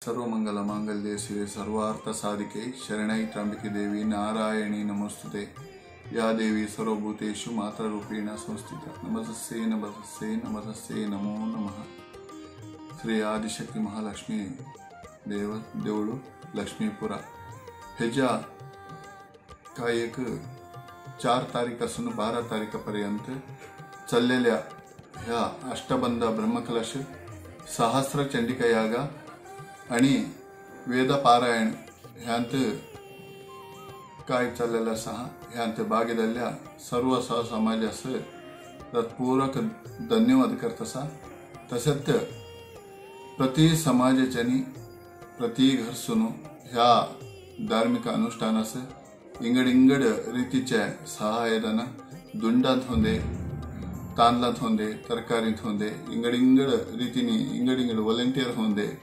सर्व मंगल मांगल्ये शिवे सर्वार्थ साधिके शरण्यै त्र्यंबके देवी नारायणी नमोस्तुते। या देवी सर्वभूतेषु मातृरूपेण संस्थिता। नमस्ते नमस्ते नमस्ते नमो नमः। श्री आदिशक्ती महालक्ष्मी देवळू लक्ष्मीपुरा ह्याच्या काय एक 4 तारीखापासून 12 तारखेपर्यंत चाललेल्या ह्या अष्टबंध ब्रह्मकलश सहस्र चंडिका याग आणि वेद पारायण ह्यांत काय चाललेला ह्यांत भागीदारल्या सर्व समाजास तत्पूर्वक धन्यवाद करतसा। तसंच प्रति समाजाच्यानी प्रति घर सुनो ह्या धार्मिक अनुष्ठानास इंगड रीतीच्या सहाय्यदान दुंडात होंदे तांदळात होंदे तरकारीत होंदे इंगड रीतीने इंगड वॉलंटियर होंदे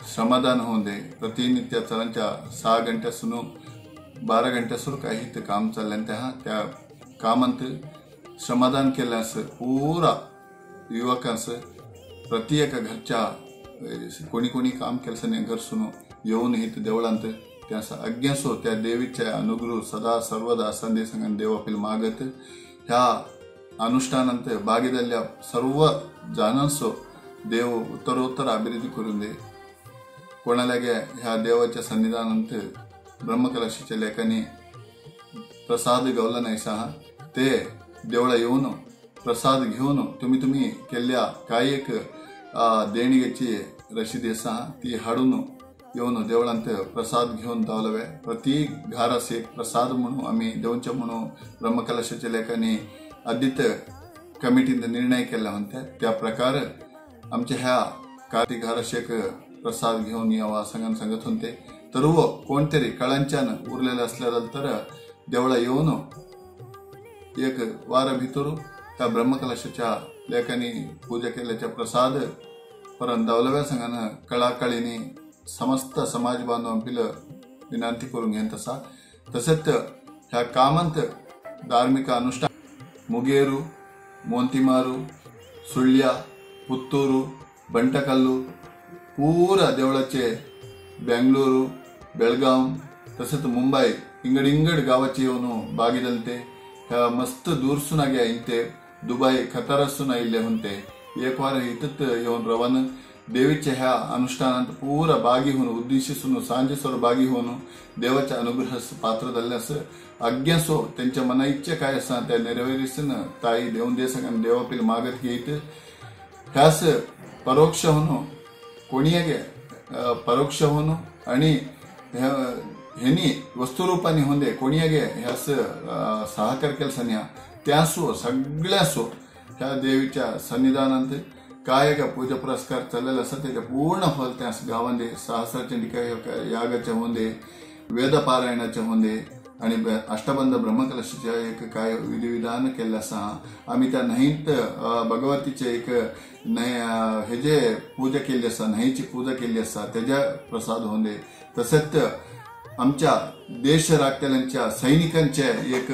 श्रमदान होंदे प्रतिनित्य चलांच्या 6 घंट्यासून 12 घंट्यासून काही काम चाललं त्या कामांत श्रमदान केल्यास पूरा युवकांस प्रत्येक घरच्या कोणी काम केल्याने घर सुनो येऊन हित देवळांत त्यास अज्ञासो त्या देवीच्या अनुग्रह सदा सर्वदा संदेशांगण देवापील मागत ह्या अनुष्ठानांत भागीदारल्या सर्व जणांसो देव उत्तरोत्तर अभिवृद्धी करून दे। कोणाला ह्या देवाच्या सन्निधानांत ब्रह्मकलशाच्या लेखाने प्रसाद गवला नाही ते देवळा येऊन प्रसाद घेऊन तुम्ही केल्या काय एक देणगीची रशीद ती हाडून येऊन देवळांत प्रसाद घेऊन धावलवे। प्रति घरास एक प्रसाद म्हणून आम्ही देवच्या म्हणून ब्रह्मकलशाच्या लेखाने आदित कमिटीने निर्णय केला होता। त्या प्रकार आमच्या ह्या कार्तिक घरास एक प्रसाद घेऊन यावा सांगत होते। तर कोणतरी कळंच्यान उरलेलं असल्यानंतर तर देवळा येऊन एक वार भितर त्या ब्रह्मकलशाच्या लेखाने पूजा केल्याच्या प्रसाद परत दावलव्या संघानं कळाकळीने समस्त समाज बांधवांपील विनंती करून घेन तसंच ह्या कामांत धार्मिक अनुष्ठान मुगेरू मोंतिमारू सुಳ್ಯ पुत्तूरू बंटकल्लू पूरा देवळाचे बेंगलुरू बेळगाव तसंच मुंबई इंगड गावाचे येऊन भागीदारते ह्या मस्त दूरसून आगे इंते दुबई खतारासून आयिल्ले होते। एक वार इथत येऊन रवान देवीच्या ह्या अनुष्ठानात पूरा भागी होऊन उद्देशिसून सांजेसवर भागी होऊन देवाच्या अनुग्रहास पात्र झाल्यास अज्ञासो त्यांच्या मना इच्छा काय असा त्या नेरवेरीसन ताई देऊन दे सगळ्यांना देवापील मागत घेत ह्यास परोक्ष होणं कोणी परोक्ष होणं आणि ह्यानी वस्तुरूपाने होंदे कोणी ह्यास सहकार केलसन्या त्यासो सगळ्यासो ह्या देवीच्या सन्निधानांत काय का पूजा पुरस्कार चाललेला असता त्याच्या पूर्ण फल त्यास गावांदे सहस्रचंडिका यागाच्या होंदे वेद पारायणाच्या होंदे आणि अष्टबंध ब्रह्मकलशाच्या एक काय विधिविधान केलं असा आम्ही त्या नाहीत भगवतीचे एक हे जे पूजा केली असा नाहीची पूजा केली असा त्याच्या प्रसाद होंदे। तसंच आमच्या देश राखल्याच्या सैनिकांच्या एक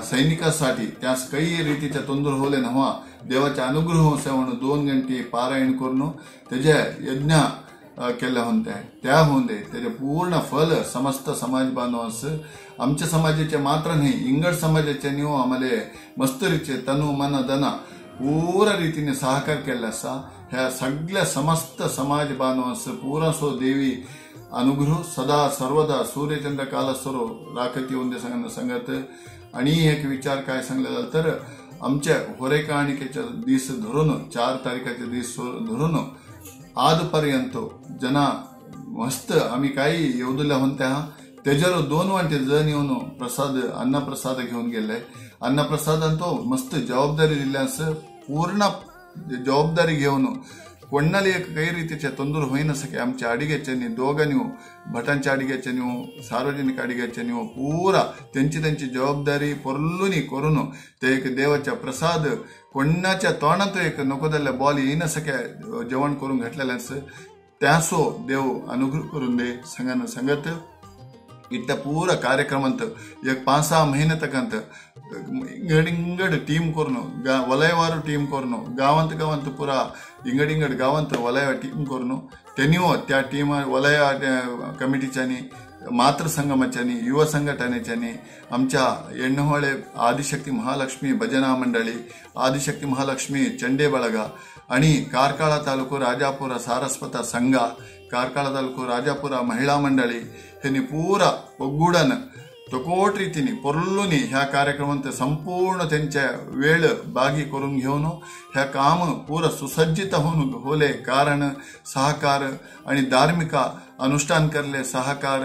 सैनिकांसाठी त्यास काही रीतीच्या तोंदूर होले नव्हा देवाच्या अनुग्रह सेवन 2 घंटे पारायण करून त्याच्या यज्ञ केल्या होत्या त्या होंदे त्याचे पूर्ण फल समस्त समाज बांधवांस आमच्या समाजाचे मात्र नाही इंगड समाजाच्या निव आम्हाला मस्तरीचे तनु मन धन पूरा रीतीने सहकार केला असा ह्या सगळ्या समस्त समाज बांधवांस पूरा सो देवी अनुग्रह सदा सर्वदा सूर्यचंद्र कालस्वरो राखती होऊन सांगत। आणि एक विचार काय सांगला तर आमच्या होरेकाणिकेच्या दिवस धरून 4 तारखेच्या दिवस धरून आजपर्यंत जना मस्त आम्ही काही येवदल्या होत्या त्याच्यावर 2 वाटे जण येऊन प्रसाद अन्नप्रसाद घेऊन गेलाय। अन्नप्रसादांतो मस्त जबाबदारी दिल्यास पूर्ण जबाबदारी घेऊन कोणाला एक काही रीतीच्या तंदूर होईन सके आमच्या अडिग्याच्या दोघांनी भटांच्या अडिग्याच्या सार्वजनिक अडिग्याच्या पूरा त्यांची जबाबदारी परलुनी करून ते एक देवाच्या प्रसाद कोणाच्या तोंडात एक नकोदल्या बॉल येईन सके जेवण करून घातलेल्यास त्यासो देव अनुग्रह करून दे सांगत। इट्ला पूरा कार्यक्रम अंत एक 5-6 महीने तक अंत इंगड टीम करून वलयवार टीम करून गावांत पुरा इंगड गावांत वलय टीम करून त्यांनी त्या टीम वलय कमिटीच्यांनी मातृ संगमाच्यांनी युवा संघटनेच्यांनी आमच्या एण्णहोळे आदिशक्ती महालक्ष्मी भजना मंडळी आदिशक्ती महालक्ष्मी चंडे ಬಳಗ आणि ಕಾರ್ಕಳ ತಾಲೂಕು ರಾಜಾಪುರ ಸಾರಸ್ವತ ಸಂಘ ಕಾರ್ಕಳ ತಾಲೂಕು ರಾಜಾಪುರ महिला मंडळी ह्यांनी पुरा ಒಗ್ಗೂಡನ तकोट रीतीने पोरलुनी ह्या कार्यक्रमांत संपूर्ण त्यांच्या वेळ बागी करून घेऊन ह्या काम पूरा सुसज्जित होऊन होले कारण सहकार आणि धार्मिक अनुष्ठान करले सहकार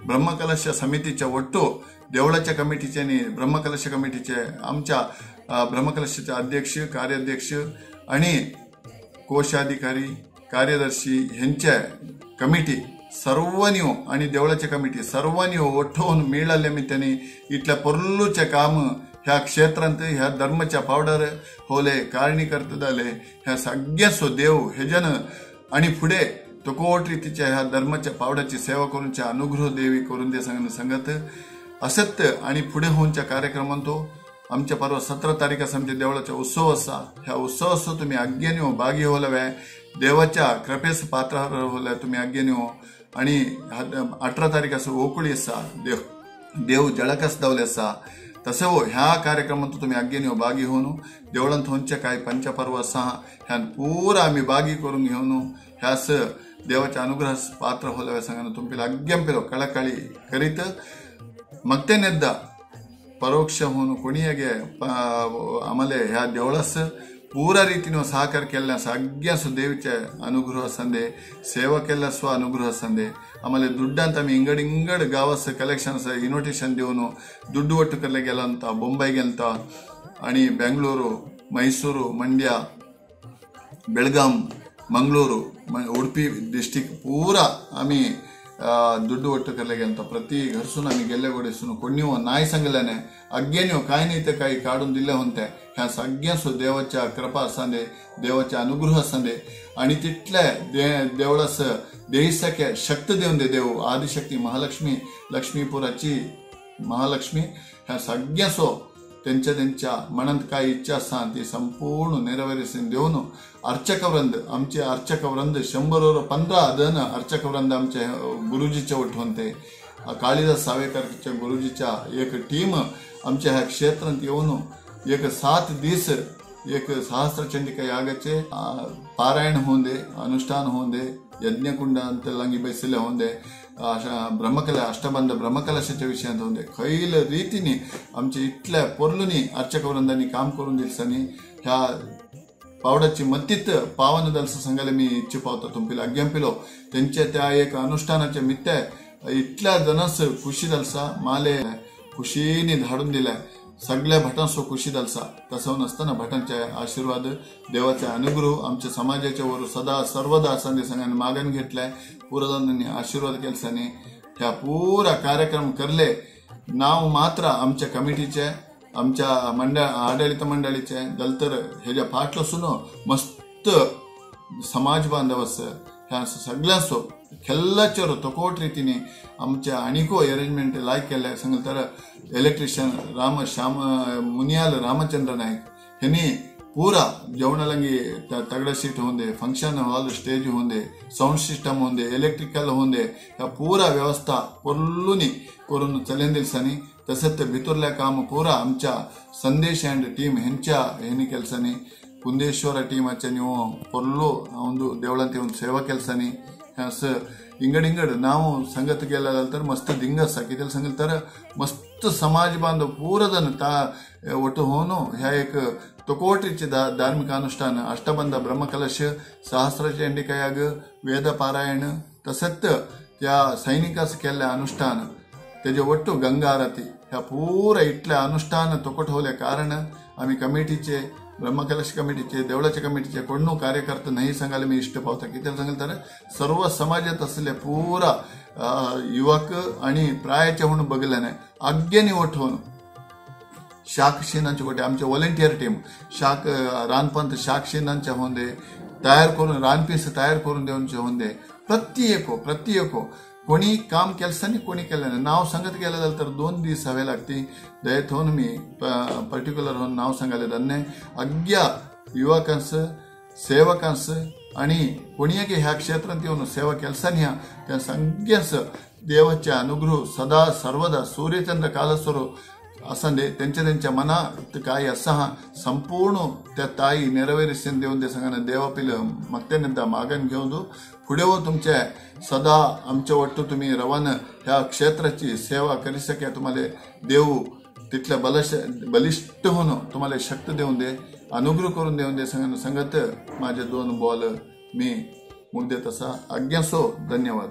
ब्रह्मकलश समितीच्या ಒಟ್ಟು देवळाच्या कमिटीचे आणि ब्रह्मकलश कमिटीचे आमच्या ब्रह्मकलशाचे अध्यक्ष कार्याध्यक्ष आणि कोषाधिकारी कार्यदर्शी ह्यांच्या कमिटी सर्वांनी आणि देवळाच्या कमिटी सर्वांनी ಒಟ್ಟುन मिळाल्या निमित्ताने इथल्या पोरलूचे काम ह्या क्षेत्रांत ह्या धर्माच्या पावडर होले कारणी करतले ह्या सगळ्याचो देव हे जन आणि पुढे तकोट रीतीच्या ह्या धर्माच्या पावडाची सेवा करूनच्या अनुग्रह देवी करून दे सांगत असत्य आणि पुढे होऊनच्या कार्यक्रमांतो आमच्या परवा 17 तारखेस आमच्या देवळाचा उत्सव असा ह्या उत्सवाचो तुम्ही आज्ञेने भागी होलवे देवाच्या कृपेस पात्र होले तुम्ही आज्ञेने आणि 18 तारखेस ओकुळी असा देव जळकस दावले असा तसे हो ह्या कार्यक्रमात तुम्ही आज्ञेने भागी होऊन देवळांत होऊनच्या काही पंचपर्व असा ह्या पूरा आम्ही भागी करून घेऊन ह्यास देवाच्या अनुग्रहास पात्र होलवे सांगणं तुम्ही आज्ञांपेलो कळकळी करीत मग ते नेद्दा परोक्ष होऊन कोणीगे आम्हाला ह्या देवळास पूरा रीतीने सहकार केल्या सगळ्यास देवीचे अनुग्रह संदे सेवा केल्या स्व अनुग्रह संदे आम्हाला दुड्डांत आम्ही इंगड गावास कलेक्शन इन्व्हिटेशन देऊन दुड्डू ಒಟ್ಟು करले गेलांत बॉम्बे गेलता आणि बेंगळूरू मैसूरू मंड्या बेळगाम मंगळूरू उडुपी डिस्ट्रिक्ट पूरा आम्ही दुड्डू ಒಟ್ಟು करले गेलता प्रति घरसून आम्ही गेले गोडेसून कोणी नाही सांगल्याने अज्ञानी काय नाही ते काही काढून दिले होते ह्या सगळ्यांसो देवाच्या कृपा असंदे देवाच्या अनुग्रह असंदे आणि तिथल्या देवळास देईसके शक्ती देऊन दे देव आदिशक्ती महालक्ष्मी लक्ष्मीपुराची महालक्ष्मी ह्या सगळ्यांसो त्यांच्या मनात काय इच्छा असतात ती संपूर्ण नेरवेरिसून देऊन अर्चकवृंद आमचे अर्चकवृंद 100-15 जण अर्चकवृंद आमचे गुरुजीचे उठवते काळीदास सावेकरच्या गुरुजीच्या एक टीम आमच्या ह्या क्षेत्रात येऊन एक 7 दिवस एक सहस्त्रचंडिका यागाचे पारायण होऊन दे अनुष्ठान होऊन दे यज्ञकुंड अंतलंगी बैसले होऊन दे ब्रह्मकला अष्टबंध ब्रह्मकलशाच्या विषयात होऊन दे खैल रीतीने आमच्या इथल्या पोरलुनी अर्चकवृंदांनी काम करून दिलसानी ह्या पावडाची मत्तीत पावन दलस सांगायला मी इच्छा पावता तुम्ही आज्ञांपिलो त्यांच्या त्या एक अनुष्ठानाच्या मित्य इथल्या जनास खुशी दलसा माले खुशीने धाडून दिलाय सगळ्या भटांसो खुशी दलसा तसं नसताना भटांच्या आशीर्वाद देवाचा अनुग्रह आमच्या समाजाच्या वर सदा सर्वदा संधी संघाने मागण घेतलाय पुरदानांनी आशीर्वाद केलसाने ह्या पूरा कार्यक्रम करले नाव मात्र आमच्या कमिटीचे आमच्या आडಳಿತ मंडळीचे दलतर ह्याच्या फाटलो सुनो मस्त समाज बांधवस ह्या सगळ्यांसो खेल्लाचेर तकोट रीतीने आमच्या अनेको अरेंजमेंट लायक केल्या सांगल तर इलेक्ट्रिशियन श्याम मुनियाल रामचंद्र नाईक ह्यांनी पूरा जेवणालंगी तगड़ा सीट होंदे फंक्शन हॉल स्टेज होंदे साउंड सिस्टम होंदे इलेक्ट्रिकल होंदे या पूरा व्यवस्था पोरलुनी करून चलेन दिलसानी तसंच भितरल्या काम पूरा आमच्या संदेश अँड टीम ह्यांनी केलसानी कुंदेश्वर टीमाच्या ನೀವು पोरलो ಒಂದು देवळांत येऊन सेवा केलसानी असं इंगड ನಾವು संगत गेल्यानंतर मस्त दिंगस कितेल सांगेल तर मस्त समाज बांधव पूरजन ता ಒಟ್ಟು होनो ह्या एक तकोटीचे धार्मिक अनुष्ठान अष्टबंध ब्रह्मकलश सहस्त्रचंडिका याग वेद पारायण तसंच त्या सैनिकास केलेल्या अनुष्ठान त्याचे ಒಟ್ಟು गंगा आरती ह्या पूरा इथल्या अनुष्ठान तकोट होल्या कारण आम्ही कमिटीचे ब्रह्मकलश कमिटीचे देवळाच्या कमिटीचे कोणनो कार्यकर्ते नाही सांगायला मी इष्ट पावता किती सांगेल तर सर्व समाजात असलेले पूरा युवक आणि प्रायाचे म्हणून बघल्याने आज्ञेने ओठवून शाख शेणांचे गोटे आमचे व्हॉलंटियर टीम शाख रानपंथ शाख शेणांच्या होंदे तयार करून रानपीस तयार करून देऊनचे होंदे प्रत्येको कोणी काम केलं कोणी केलं नाही. नाव सांगत गेलं जाल्यार तर 2 दीस हवे लागती. दयेत होऊन मी पर्टिक्युलर होऊन नाव सांगायला धन्य. अज्ञा युवकांस सेवकांस आणि कोणीय ह्या क्षेत्रात येऊन सेवा केलसा ह्या त्या सगळ्यांस देवाचे अनुग्रह सदा सर्वदा सूर्यचंद्र कालस्वरो असंदे त्यांच्या मनात काय असा संपूर्ण त्या ताई नेरवेरिसन देऊन दे सांगा देवापिल मग मागण घेऊन पुढे हो तुमच्या सदा आमच्या वाटतो तुम्ही रवानं ह्या क्षेत्राची सेवा करी सके. तुम्हाला देव तिथल्या बलिष्ठ होणं तुम्हाला शक्ती देऊन दे, अनुग्रह करून देऊन दे सांगत माझे 2 बॉल मी मुद्दे तसा आज्ञा सो. धन्यवाद.